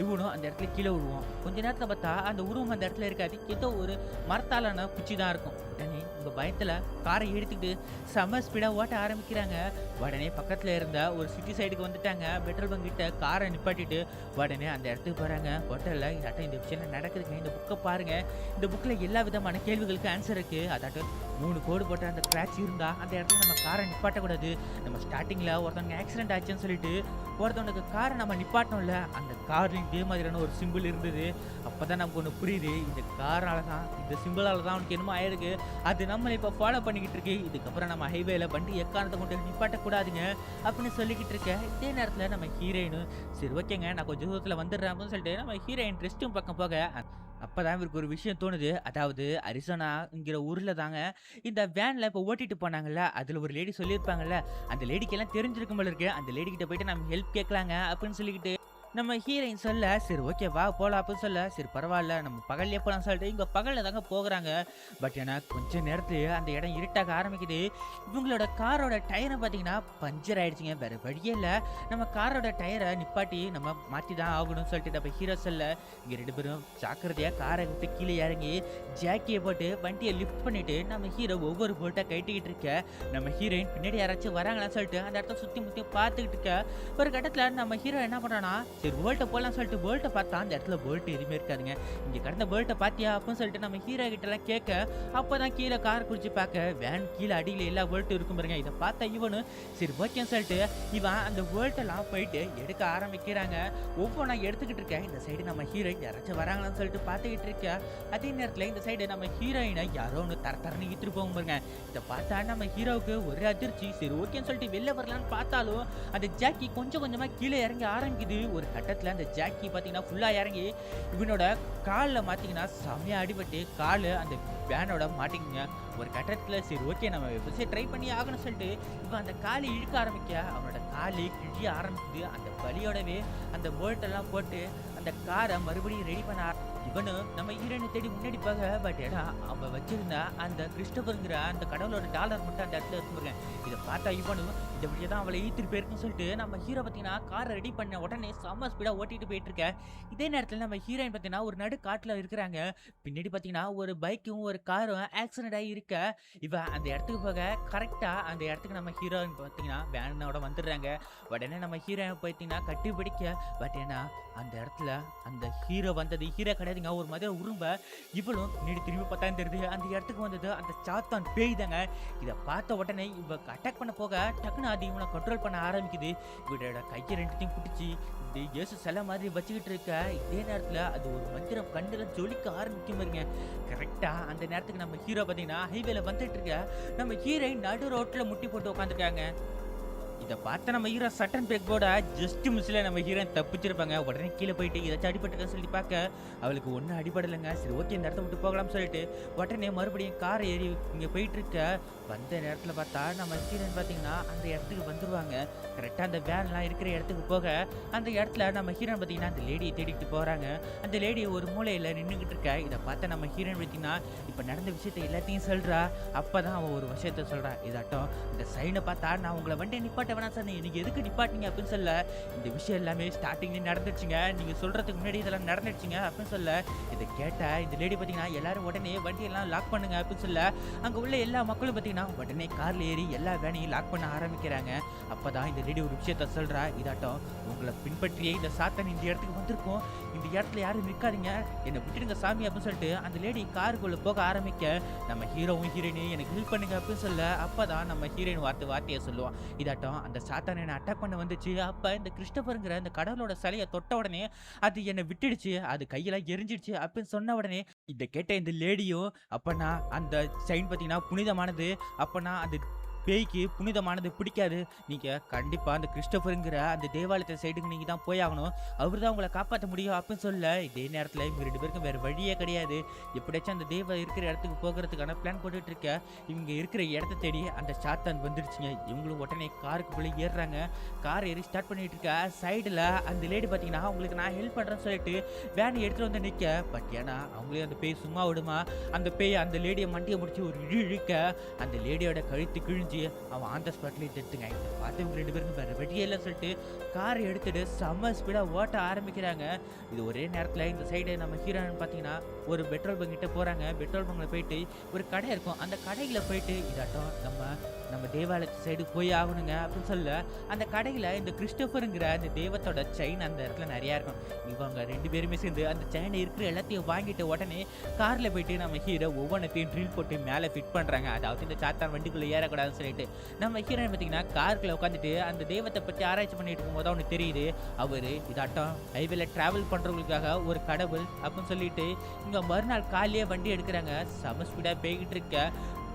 இவனும் அந்த இடத்துல கீழே விழுவோம். கொஞ்ச நேரத்தில் பார்த்தா அந்த உருவம் அந்த இடத்துல இருக்காது, ஏதோ ஒரு மரத்தாலான குச்சி தான் இருக்கும். உடனே உங்கள் பயத்தில் காரை எடுத்துக்கிட்டு செம்ம ஸ்பீடாக ஓட்ட ஆரம்பிக்கிறாங்க. உடனே பக்கத்தில் இருந்த ஒரு சிட்டி சைடுக்கு வந்துட்டாங்க. பெட்ரோல் பங்க் கிட்ட காரை நிப்பாட்டிட்டு உடனே அந்த இடத்துக்கு போகிறாங்க. ஹோட்டலில் இதாட்டம் இந்த விஷயம் நடக்குதுங்க, இந்த புக்கை பாருங்கள், இந்த புக்கில் எல்லா விதமான கேள்விகளுக்கு ஆன்சர் இருக்குது. அதாட்டும் 3 கோடு போட்ட அந்த கிராச் இருந்தால் அந்த இடத்துல நம்ம காரை நிப்பாட்டக்கூடாது. நம்ம ஸ்டார்டிங்கில் ஒருத்தவங்க ஆக்சிடென்ட் ஆச்சுன்னு சொல்லிட்டு ஒருத்தவனுக்கு காரை நம்ம நிப்பாட்டணும்ல, அந்த கார்லையும் இதே மாதிரியான ஒரு சிம்பிள் இருந்தது. அப்போ தான் நமக்கு ஒன்று புரியுது, இந்த காரால் தான் இந்த சிம்பிளால் தான் அவனுக்கு என்னமோ ஆயிருக்கு, அது நம்மளை இப்போ ஃபாலோ பண்ணிக்கிட்டு இருக்கு. இதுக்கப்புறம் நம்ம ஹைவேல வண்டி எக்காரணத்தை கொண்டு நிப்பாட்டக்கூடாதுங்க அப்படின்னு சொல்லிக்கிட்டு இருக்கேன். இதே நேரத்தில் நம்ம ஹீரோயினும் சரி ஓகேங்க நான் கொஞ்சம் தூரத்தில் வந்துடுறேன் அப்படின்னு சொல்லிட்டு நம்ம ஹீரோயின் ரெஸ்ட்டும் பக்கம் போக. அப்பதான் இவருக்கு ஒரு விஷயம் தோணுது. அதாவது அரிசோனாங்கிற ஊர்ல தாங்க இந்த வேன்ல இப்போ ஓட்டிட்டு போனாங்கல்ல, அதுல ஒரு லேடி சொல்லியிருப்பாங்கல்ல, அந்த லேடிக்கு எல்லாம் தெரிஞ்சிருக்கும் போல இருக்கு. அந்த லேடி கிட்ட போயிட்டு நம்ம ஹெல்ப் கேட்கலாங்க அப்படின்னு சொல்லிக்கிட்டு நம்ம ஹீரோயின் சொல்ல. சரி ஓகே வா போகலாம் அப்படின்னு சொல்ல. சரி பரவாயில்ல நம்ம பகல்லே போகலாம் சொல்லிட்டு இங்கே பகலில் தாங்க போகிறாங்க. பட் ஏன்னா கொஞ்சம் நேரத்துலேயே அந்த இடம் இருட்டாக ஆரம்பிக்குது. இவங்களோட காரோட டயரை பார்த்தீங்கன்னா பஞ்சர் ஆயிடுச்சுங்க. வேறு வழியே இல்லை, நம்ம காரோட டயரை நிப்பாட்டி நம்ம மாற்றி தான் ஆகணும்னு சொல்லிட்டு நம்ம ஹீரோ சொல்ல. இங்கே 2 பேரும் ஜாக்கிரதையாக காரை விட்டு கீழே இறங்கி ஜாக்கியை போட்டு வண்டியை லிஃப்ட் பண்ணிட்டு நம்ம ஹீரோ ஒவ்வொரு போல்ட்டாக கட்டிக்கிட்டு இருக்க. நம்ம ஹீரோயின் பின்னாடி யாராச்சும் வராங்களான்னு சொல்லிட்டு அந்த இடத்த சுற்றி முற்றி பார்த்துக்கிட்டு இருக்க. ஒரு கட்டத்தில் நம்ம ஹீரோ என்ன பண்ணுறான்னா சரி போல்ட்டை போகலாம் சொல்லிட்டு போல்ட்டை பார்த்தா அந்த இடத்துல போல்ட் எதுவுமே இருக்காதுங்க. இங்கே கடந்த போல்ட்டை பார்த்தியா அப்படின்னு சொல்லிட்டு நம்ம ஹீரோ கிட்டலாம் கேட்க. அப்போ தான் கீழே கார் குடிச்சு பார்க்க வேன் கீழே அடியில் எல்லா போல்ட்டும் இருக்கும் பாருங்க. இதை பார்த்தா இவனு சரி ஓகேன்னு சொல்லிட்டு இவன் அந்த போல்ட்டெல்லாம் போயிட்டு எடுக்க ஆரம்பிக்கிறாங்க. ஒவ்வொன்றா எடுத்துக்கிட்டு இருக்கேன். இந்த சைடு நம்ம ஹீரோயின் யாராச்சும் வராங்களான்னு சொல்லிட்டு பார்த்துக்கிட்டு இருக்க. அதே நேரத்தில் இந்த சைடு நம்ம ஹீரோயினை யாரோ ஒன்று தரன்னு ஈத்துட்டு போகும் பாருங்க. இதை பார்த்தா நம்ம ஹீரோவுக்கு ஒரு அதிர்ச்சி. சரி ஓகேன்னு சொல்லிட்டு வெளில வரலான்னு பார்த்தாலும் அந்த ஜாக்கி கொஞ்சம் கொஞ்சமாக கீழே இறங்கி ஆரம்பிக்குது. ஒரு கட்டத்தில் அந்த ஜாக்கி பார்த்தீங்கன்னா ஃபுல்லாக இறங்கி இவனோட காலில் பார்த்தீங்கன்னா செம்மையாக அடிபட்டு கால் அந்த வேனோட மாட்டிங்க. ஒரு கட்டத்தில் சரி ஓகே நம்ம எப்போ ட்ரை பண்ணி ஆகணும்னு சொல்லிட்டு இப்போ அந்த காலை இழுக்க ஆரம்பிக்க அவனோட காலு கிழிய ஆரம்பிக்குது. அந்த வலியோடவே அந்த போல்ட்டெல்லாம் போட்டு அந்த காரை மறுபடியும் ரெடி பண்ண இவனு நம்ம ஹீரோயினை தேடி முன்னாடி போக. பட் ஏன்னா அவன் வச்சிருந்த அந்த கிறிஸ்டோபருங்கிற அந்த கடவுளோட டாலர் மட்டும் அந்த இடத்துல இருக்குங்க. இதை பார்த்தா இவனு இந்த வழியை தான் அவளை ஈத்துட்டு போயிருக்குன்னு சொல்லிட்டு நம்ம ஹீரோ பார்த்தீங்கன்னா காரை ரெடி பண்ண உடனே செம்ம ஸ்பீடாக ஓட்டிட்டு போயிட்டு இருக்க. இதே நேரத்தில் நம்ம ஹீரோயின் பார்த்தீங்கன்னா ஒரு நடு காட்டில் இருக்கிறாங்க. பின்னாடி பார்த்தீங்கன்னா ஒரு பைக்கும் ஒரு காரும் ஆக்சிடென்ட் ஆகி இருக்க. இவன் அந்த இடத்துக்கு போக கரெக்டாக அந்த இடத்துக்கு நம்ம ஹீரோயின் பார்த்தீங்கன்னா வேனோட வந்துடுறாங்க. உடனே நம்ம ஹீரோயின் பார்த்தீங்கன்னா கட்டி பிடிக்க. பட் ஏன்னா அந்த இடத்துல அந்த ஹீரோ வந்தது ஹீரோ கிடையாது, கிடையாதுங்க. ஒரு மாதிரி உரும்ப இவளும் பின்னாடி திரும்பி பார்த்தா தெரியுது அந்த இடத்துக்கு வந்தது அந்த சாத்தான் பேய் தாங்க. இதை பார்த்த உடனே இவ அட்டாக் பண்ண போக டக்குன்னு அது இவனை கண்ட்ரோல் பண்ண ஆரம்பிக்குது. இவரோட கையை ரெண்டுத்தையும் பிடிச்சி இந்த இயேசு சிலை மாதிரி வச்சுக்கிட்டு இருக்க இதே நேரத்தில் அது ஒரு மந்திரம் கண்ணுல ஜொலிக்க ஆரம்பிக்கும் பாருங்க. கரெக்டா அந்த நேரத்துக்கு நம்ம ஹீரோ பார்த்தீங்கன்னா ஹைவேல வந்துட்டு இருக்க நம்ம ஹீரோயின் நடு ரோட்ல முட்டி போட்டு உட்காந்துருக்காங்க. இதை பார்த்த நம்ம ஹீரோ சட்டன் பிரேக் போட ஜஸ்ட் மிஸ்ல நம்ம ஹீரோயின் தப்பிச்சிருப்பாங்க. உடனே கீழே போயிட்டு ஏதாச்சும் அடிபட்டுக்க சொல்லி பார்க்க அவளுக்கு ஒன்றும் அடிபடலைங்க. சரி ஓகே இந்த இடத்த விட்டு போகலாம்னு சொல்லிட்டு உடனே மறுபடியும் காரை ஏறி இங்கே போயிட்டு இருக்க வந்த நேரத்தில் பார்த்தா நம்ம ஹீரோயின் பார்த்தீங்கன்னா அந்த இடத்துக்கு வந்துருவாங்க. கரெக்டாக அந்த வேன்லாம் இருக்கிற இடத்துக்கு போக அந்த இடத்துல நம்ம ஹீரோயின் பார்த்தீங்கன்னா அந்த லேடியை தேடிட்டு போகிறாங்க. அந்த லேடி ஒரு மூலையில் நின்றுக்கிட்டு இருக்க. இதை பார்த்த நம்ம ஹீரோயின் பார்த்தீங்கன்னா இப்போ நடந்த விஷயத்த எல்லாத்தையும் சொல்கிறா. அப்போ தான் அவன் ஒரு விஷயத்த சொல்கிறான். இதாட்டம் இந்த சைனை பார்த்தா நான் உங்களை வண்டியை நிப்பாட்ட வேணாம் சார், நீங்க எதுக்கு நிப்பாட்டிங்க அப்படின்னு சொல்ல இந்த விஷயம் எல்லாமே ஸ்டார்டிங்ல நடந்துச்சுங்க, நீங்க சொல்றதுக்கு முன்னாடி இதெல்லாம் நடந்துச்சுங்க அப்படின்னு சொல்ல இதை கேட்ட இந்த லேடி பார்த்தீங்கன்னா எல்லாரும் உடனே வண்டியெல்லாம் லாக் பண்ணுங்க அப்படின்னு சொல்ல அங்கே உள்ள எல்லா மக்களும் பார்த்தீங்கன்னா உடனே கார்ல ஏறி எல்லா வேனையும் லாக் பண்ண ஆரம்பிக்கிறாங்க. அப்பதான் இந்த லேடி ஒரு விஷயத்த சொல்றா. இதாட்டம் உங்களை பின்பற்றியே இந்த சாத்தான் இந்த இடத்துக்கு வந்திருக்கும், இந்த இடத்துல யாரும் நிற்காதீங்க, என்னை விட்டுடுங்க சாமி அப்படின்னு சொல்லிட்டு அந்த லேடி காருக்குள்ள போக ஆரம்பிக்க நம்ம ஹீரோவும் ஹீரோயினையும் எனக்கு ஹெல்ப் பண்ணுங்க அப்படின்னு சொல்ல அப்பதான் நம்ம ஹீரோயின் வார்த்தையை சொல்லுவான். இதாட்டம் அந்த சாத்தான் என்னை அட்டாக் பண்ண வந்துச்சு. அப்ப இந்த கிறிஸ்டபருங்கிற இந்த கடவுளோட சிலையை தொட்ட உடனே அது என்னை விட்டுடுச்சு, அது கையெல்லாம் எரிஞ்சிடுச்சு அப்படின்னு சொன்ன உடனே இதை கேட்ட இந்த லேடியும் அப்பனா அந்த சைன் பார்த்தீங்கன்னா புனிதமானது, அப்பனா அந்த பேய்க்கு புனிதமானது பிடிக்காது, நீங்கள் கண்டிப்பாக அந்த கிறிஸ்டபருங்கிற அந்த தேவாலயத்தை சைடுக்கு நீங்கள் தான் போய் ஆகணும், அவர் தான் உங்களை காப்பாற்ற முடியும் அப்படின்னு சொல்ல இதே நேரத்தில் இவங்க 2 பேருக்கும் வேறு வழியே கிடையாது. எப்படியாச்சும் அந்த தேவ இருக்கிற இடத்துக்கு போகிறதுக்கான பிளான் போட்டுட்டு இருக்க இவங்க இருக்கிற இடத்த தேடி அந்த சாத்தான் வந்துடுச்சுங்க. இவங்களும் உடனே காருக்கு போய் ஏறுறாங்க. கார் ஏறி ஸ்டார்ட் பண்ணிட்டு இருக்க சைடில் அந்த லேடி பார்த்தீங்கன்னா அவங்களுக்கு நான் ஹெல்ப் பண்ணுறேன்னு சொல்லிட்டு வேனை எடுத்துகிட்டு வந்து நிற்க. பட் ஏன்னா அவங்களே அந்த பேய் சும்மா விடுமா, அந்த பேய் அந்த லேடியை மண்டியை முடிச்சு ஒரு இழுக்க அந்த லேடியோட கழுத்து கிழிஞ்சு அவன் ஆன் த ஸ்பாட்லேயே எடுத்துங்க. பார்த்தவங்க 2 பேருக்கும் வேறு வெட்டியே இல்லை சொல்லிட்டு காரை எடுத்துட்டு செம்ம ஸ்பீடாக ஓட்ட ஆரம்பிக்கிறாங்க. இது ஒரே நேரத்தில் இந்த சைடு நம்ம ஹீரோயின் பார்த்தீங்கன்னா ஒரு பெட்ரோல் பங்க் கிட்ட போகிறாங்க. பெட்ரோல் பங்கில் போயிட்டு ஒரு கடை இருக்கும், அந்த கடையில் போயிட்டு இதாட்டம் நம்ம தேவாலயத்து சைடு போய் ஆகணுங்க அப்படின்னு சொல்ல அந்த கடையில் இந்த கிறிஸ்டோபருங்கிற அந்த தெய்வத்தோட செயின் அந்த இடத்துல நிறையா இருக்கும். இவங்க 2 பேருமே சேர்ந்து அந்த செயினை இருக்கிற எல்லாத்தையும் வாங்கிட்டு உடனே காரில் போயிட்டு நம்ம ஹீரோ ஒவ்வொன்றத்தையும் ட்ரில் போட்டு மேலே ஃபிட் பண்ணுறாங்க. அதாவது இந்த சாத்தான் வண்டிக்குள்ளே ஏறக்கூடாதுன்னு சொல்லிட்டு நம்ம ஹீரோயின் பார்த்தீங்கன்னா காருக்குள்ள உட்காந்துட்டு அந்த தெய்வத்தை பற்றி ஆராய்ச்சி பண்ணிட்டு இருக்கும்போது அவனுக்கு தெரியுது அவர் இதாட்டம் ஹைவேல டிராவல் பண்ணுறவங்களுக்காக ஒரு கடவுள் அப்படின்னு சொல்லிட்டு இங்கே மறுநாள் காலையே வண்டி எடுக்கிறாங்க. செம ஸ்பீடாக போய்கிட்டு இருக்க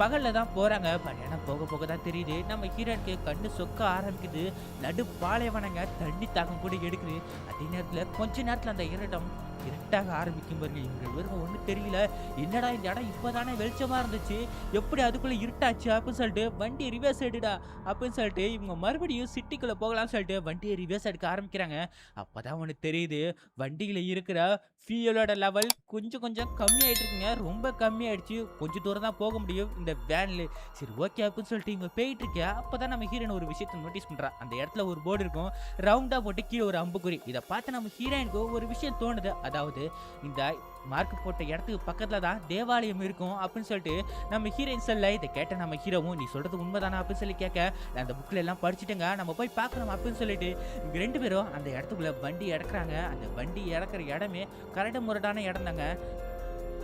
பகலில் தான் போகிறாங்க. பட் ஏன்னா போக போக தான் தெரியுது நம்ம ஹீரோனுக்கு கண்ணு சொக்க ஆரம்பிக்குது. நடு பாலைவனங்க தண்ணி தாக்கம் கூட எடுக்குது. அதே நேரத்தில் கொஞ்ச நேரத்தில் அந்த இடம் இருட்டாக ஆரம்பிக்கும் பாருங்க. இவங்க வெறும் ஒன்றும் தெரியல, என்னடா இந்த இடம் இப்போதானே வெளிச்சமாக இருந்துச்சு, எப்படி அதுக்குள்ளே இருட்டாச்சு அப்படின்னு சொல்லிட்டு வண்டியை ரிவர்ஸ் எடுடா அப்படின்னு சொல்லிட்டு இவங்க மறுபடியும் சிட்டிக்குள்ளே போகலாம்னு சொல்லிட்டு வண்டியை ரிவர்ஸ் எடுக்க ஆரம்பிக்கிறாங்க. அப்போ தான் ஒன்று தெரியுது வண்டியில் இருக்கிற ஃபியூலோட லெவல் கொஞ்சம் கம்மியாயிட்டு இருக்குங்க. ரொம்ப கம்மியாயிடுச்சு, கொஞ்சம் தூரம் தான் போக முடியும் இந்த வேன்ல. சரி ஓகே அப்படின்னு சொல்லிட்டு இவங்க போயிட்டு இருக்க. அப்போதான் நம்ம ஹீரோயின் ஒரு விஷயத்தை நோட்டீஸ் பண்றா. அந்த இடத்துல ஒரு போர்டு இருக்கும், ரவுண்டா போட்டு கீழே ஒரு அம்புக்குறி. இதை பார்த்து நம்ம ஹீரோயினுக்கு ஒரு விஷயம் தோணுது. அதாவது இந்த மார்க் போட்ட இடத்துக்கு பக்கத்துல தான் தேவாலயம் இருக்கும் அப்படின்னு சொல்லிட்டு நம்ம ஹீரோயின் சொல்ல இதை கேட்ட நம்ம ஹீரோவும் நீ சொல்றது உண்மைதானா அப்படின்னு சொல்லி கேட்க அந்த புக்ல எல்லாம் படிச்சுட்டுங்க நம்ம போய் பார்க்கணும் அப்படின்னு சொல்லிட்டு இவங்க 2 பேரும் அந்த இடத்துக்குள்ள வண்டி இறக்குறாங்க. அந்த வண்டி இறக்குற இடமே கரடு முரடான இடம் தாங்க.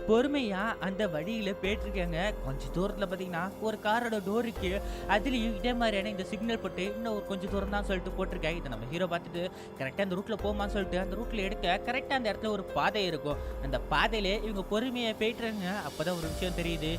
பொறுமையா அந்த வழியில போயிட்டுருக்காங்க. கொஞ்சம் தூரத்துல பாத்தீங்கன்னா ஒரு காரோட டோர் இருக்கு, அதுலயும் இதே மாதிரியான இந்த சிக்னல் போட்டு இன்னும் ஒரு கொஞ்சம் தூரம் தான் சொல்லிட்டு போட்டிருக்கேன். இதை நம்ம ஹீரோ பார்த்துட்டு கரெக்டா அந்த ரூட்ல போமான்னு சொல்லிட்டு அந்த ரூட்ல எடுக்க கரெக்டா அந்த இடத்துல ஒரு பாதை இருக்கும். அந்த பாதையிலே இவங்க பொறுமையா போயிட்டுறாங்க. அப்பதான் ஒரு விஷயம் தெரியுது,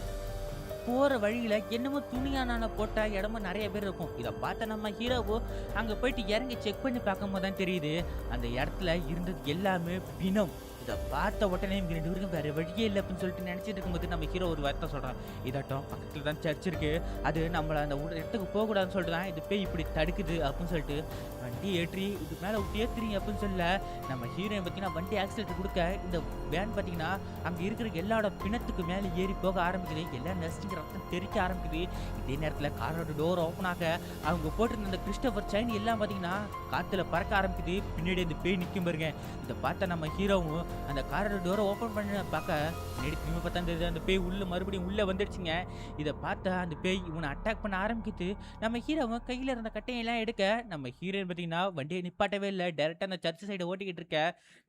போற வழியில என்னமோ துணியானான போட்ட இடமும் நிறைய பேர் இருக்கும். இதை பார்த்த நம்ம ஹீரோவோ அங்க போயிட்டு இறங்கி செக் பண்ணி பார்க்கும் போது தான் தெரியுது அந்த இடத்துல இருந்தது எல்லாமே பிணம். இதை பார்த்த உடனே இவங்க 2 பேருக்கும் வேற வழியே இல்லை அப்படின்னு சொல்லிட்டு நினைச்சிட்டு இருக்கும்போது நம்ம ஹீரோ ஒரு வார்த்தை சொல்றான். இதாட்டம் பக்கத்துல தான் சர்ச் இருக்கு, அது நம்மள அந்த இடத்துக்கு போகக்கூடாதுன்னு சொல்லிட்டு தான் இது போய் இப்படி தடுக்குது அப்படின்னு சொல்லிட்டு வண்டி ஏற்றி இது மேலே விட்டு ஏற்றுறீங்க அப்படின்னு சொல்ல நம்ம ஹீரோயின் பார்த்தீங்கன்னா வண்டி ஆக்சிடென்ட் கொடுக்க இந்த வேன் பார்த்தீங்கன்னா அங்கே இருக்கிற எல்லாரோட பிணத்துக்கு மேலே ஏறி போக ஆரம்பிக்குது. எல்லா நெஸ்டிங் ரத்தம் தெரிக்க ஆரம்பிக்குது. இதே நேரத்தில் காரோட டோர் ஓப்பன் ஆக அவங்க போட்டிருந்த அந்த கிறிஸ்டோபர் செயின் எல்லாம் பார்த்தீங்கன்னா காற்றுல பறக்க ஆரம்பிக்குது. பின்னாடி அந்த பேய் நிற்கும் பாருங்க. இதை பார்த்த நம்ம ஹீரோவும் அந்த காரோட டோரை ஓப்பன் பண்ண பார்க்க முன்னாடி திரும்பி பார்த்தா அந்த பேய் மறுபடியும் உள்ள வந்துடுச்சுங்க. இதை பார்த்தா அந்த பேய் இவனை அட்டாக் பண்ண ஆரம்பிக்குது. நம்ம ஹீரோவும் கையில இருந்த கட்டையெல்லாம் எடுக்க நம்ம ஹீரோயின் பார்த்தீங்கன்னா வண்டியை நிப்பாட்டவே இல்லை. டைரக்டா அந்த சர்ச் சைடை ஓட்டிக்கிட்டு இருக்க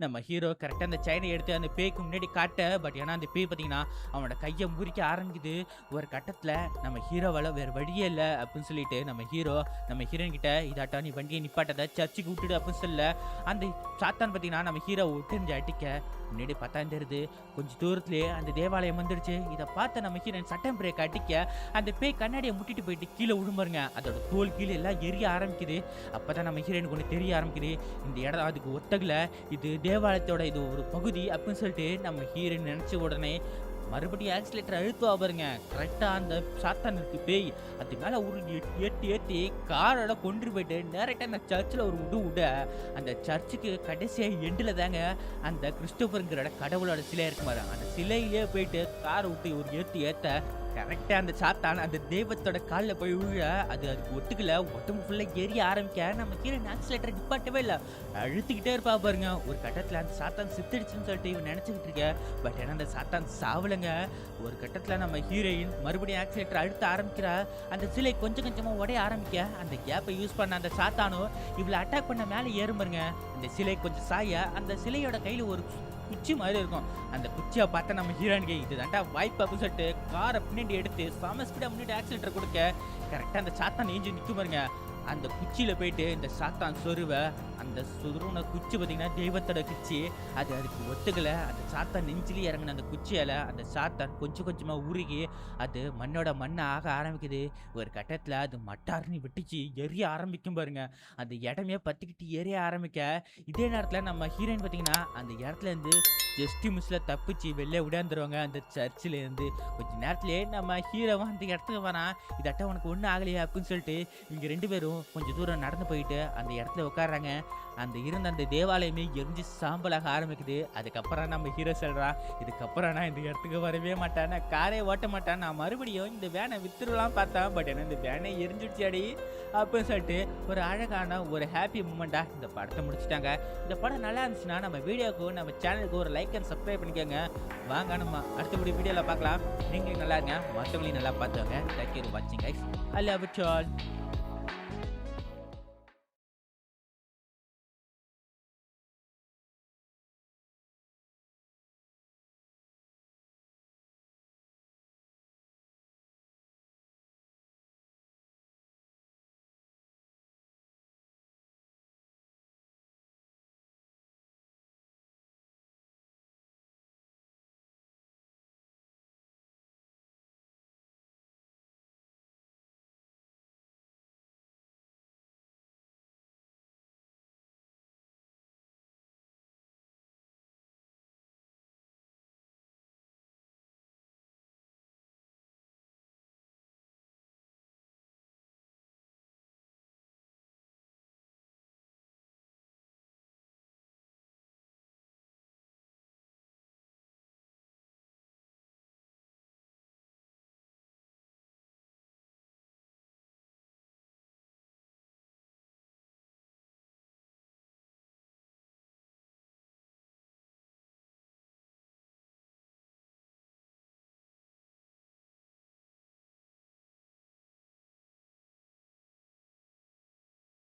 நம்ம ஹீரோ கரெக்டாக அந்த செயினை எடுத்து அந்த பேய்க்கு முன்னாடி காட்ட. பட் ஏன்னா அந்த பேய் பார்த்தீங்கன்னா அவனோட கையை முறிக்க ஆரம்பிக்குது. ஒரு கட்டத்தில் நம்ம ஹீரோவால் வேறு வழியே இல்லை அப்படின்னு சொல்லிட்டு நம்ம ஹீரோயின் கிட்ட இதாட்டா நீ வண்டியை நிப்பாட்டதை சர்ச்சுக்கு விட்டுடு அப்படின்னு சொல்ல அந்த சாத்தான் பார்த்தீங்கன்னா நம்ம ஹீரோ விட்டு அடிக்க முன்னாடி பார்த்தா தெரியுது கொஞ்சம் தூரத்துலேயே அந்த தேவாலயம் வந்துடுச்சு. இதை பார்த்த நம்ம ஹீரோயின் சட்டம் பிரேக் அடிக்க அந்த பேய் கண்ணாடியை முட்டிட்டு போயிட்டு கீழே விழும்புறங்க. அதோட தோல் கீழே எல்லாம் எரிய ஆரம்பிக்குது. அப்பதான் நம்ம ஹீரோயினுக்கு ஒன்று தெரிய ஆரம்பிக்குது, இந்த இடம் அதுக்கு ஒத்தகல, இது தேவாலயத்தோட இது ஒரு பகுதி அப்படின்னு சொல்லிட்டு நம்ம ஹீரோயின் நினைச்ச உடனே மறுபடியும் ஆக்சிலேட்டர் அழுத்துவா பாருங்க. கரெக்டா அந்த சாத்தான் இருக்கு பேய் அது மேல ஒரு ஏற்றி காரோட கொண்டு போயிட்டு டேரக்டா அந்த சர்ச்சில் ஒரு விட அந்த சர்ச்சுக்கு கடைசியா எண்டில் தாங்க அந்த கிறிஸ்டோபருங்கிற கடவுளோட சிலை இருக்கு பாரு. அந்த சிலையிலே போயிட்டு காரை விட்டு ஒரு ஏத்த கரெக்டாக அந்த சாத்தான் அந்த தெய்வத்தோட காலில் போய் விழ அதுக்கு ஒத்துக்கல. உடம்பு ஃபுல்லாக எரிய ஆரம்பிக்க நம்ம கீழே ஆக்சிலேட்டரை நிப்பாட்டவே இல்லை, அழுத்திக்கிட்டே இருப்பா பாருங்க. ஒரு கட்டத்தில் அந்த சாத்தான் சித்திடுச்சுன்னு சொல்லிட்டு இவன் நினச்சிக்கிட்டு இருக்க. பட் ஏன்னா அந்த சாத்தான் சாவலைங்க. ஒரு கட்டத்தில் நம்ம ஹீரோயின் மறுபடியும் ஆக்சிலேட்டர் அழுத்த ஆரம்பிக்கிறா. அந்த சிலை கொஞ்சம் கொஞ்சமாக உடைய ஆரம்பிக்க அந்த கேப்பை யூஸ் பண்ண அந்த சாத்தானும் இவ்வளோ அட்டாக் பண்ண மேலே ஏறும்பருங்க. அந்த சிலை கொஞ்சம் சாய அந்த சிலையோட கையில் ஒரு குச்சி மாதிரி இருக்கும். அந்த குச்சியை பார்த்தா நம்ம ஹீரோயினுக்கு இது தாண்டா வாய்ப்பு அப்படின்னு சொல்லிட்டு காரை பின்னாடி எடுத்து செம ஸ்பீடாக முன்னாடி ஆக்சிலேட்டர் கொடுக்க கரெக்டாக அந்த சாத்தான் நெஞ்சு நிற்கும் பாருங்க. அந்த குச்சியில் போயிட்டு இந்த சாத்தான் சொருவை அந்த சொருன குச்சி பார்த்தீங்கன்னா தெய்வத்தோட குச்சி அதுக்கு ஒத்துக்கலை. அந்த சாத்தான் நெஞ்சிலே இறங்கின அந்த குச்சியால் அந்த சாத்தான் கொஞ்சம் கொஞ்சமாக உருகி அது மண்ணோட மண்ணை ஆக ஆரம்பிக்குது. ஒரு கட்டத்தில் அது மட்டார்னு வெட்டிச்சு எரிய ஆரம்பிக்கும் பாருங்க. அந்த இடமே பற்றிக்கிட்டு எரிய ஆரம்பிக்க இதே நேரத்தில் நம்ம ஹீரோயின் பார்த்தீங்கன்னா அந்த இடத்துல இருந்து ஜஸ்ட் மிஸ்ஸில் தப்பிச்சு வெளியே விடாந்துருவாங்க அந்த சர்ச்சிலேருந்து. கொஞ்ச நேரத்துலேயே நம்ம ஹீரோவும் அந்த இடத்துக்கு வரான். இதாட்ட உனக்கு ஒன்றும் ஆகலையா அப்படின்னு சொல்லிட்டு இவங்க ரெண்டு பேரும் கொஞ்சம் தூரம் நடந்து போயிட்டு அந்த இடத்துல உட்காடுறாங்க. அந்த இருந்த அந்த தேவாலயமே எரிஞ்சு சாம்பலாக ஆரம்பிக்குது. அதுக்கப்புறம் நம்ம ஹீரோ சொல்கிறான், இதுக்கப்புறம் நான் இந்த இடத்துக்கு வரவே மாட்டேன், நான் காரே ஓட்ட மாட்டேன், நான் மறுபடியும் இந்த வேனை வித்துடலாம் பார்த்தேன். பட் ஏன்னா இந்த வேனை எரிஞ்சிடுச்சாடி அப்படின்னு சொல்லிட்டு ஒரு அழகான ஒரு ஹாப்பி மூமெண்ட்டாக இந்த படத்தை முடிச்சுட்டாங்க. இந்த படம் நல்லா இருந்துச்சுன்னா நம்ம வீடியோக்கும் நம்ம சேனலுக்கு ஒரு லைக் அண்ட் சப்ஸ்கிரைப் பண்ணிக்கோங்க. வாங்க நம்ம அடுத்தபடி வீடியோவில் பார்க்கலாம். நீங்களும் நல்லா இருங்க, மற்றவங்களையும் நல்லா பார்த்துவாங்க. தேங்க்யூ ஃபார் வாட்சிங் guys. I love it all.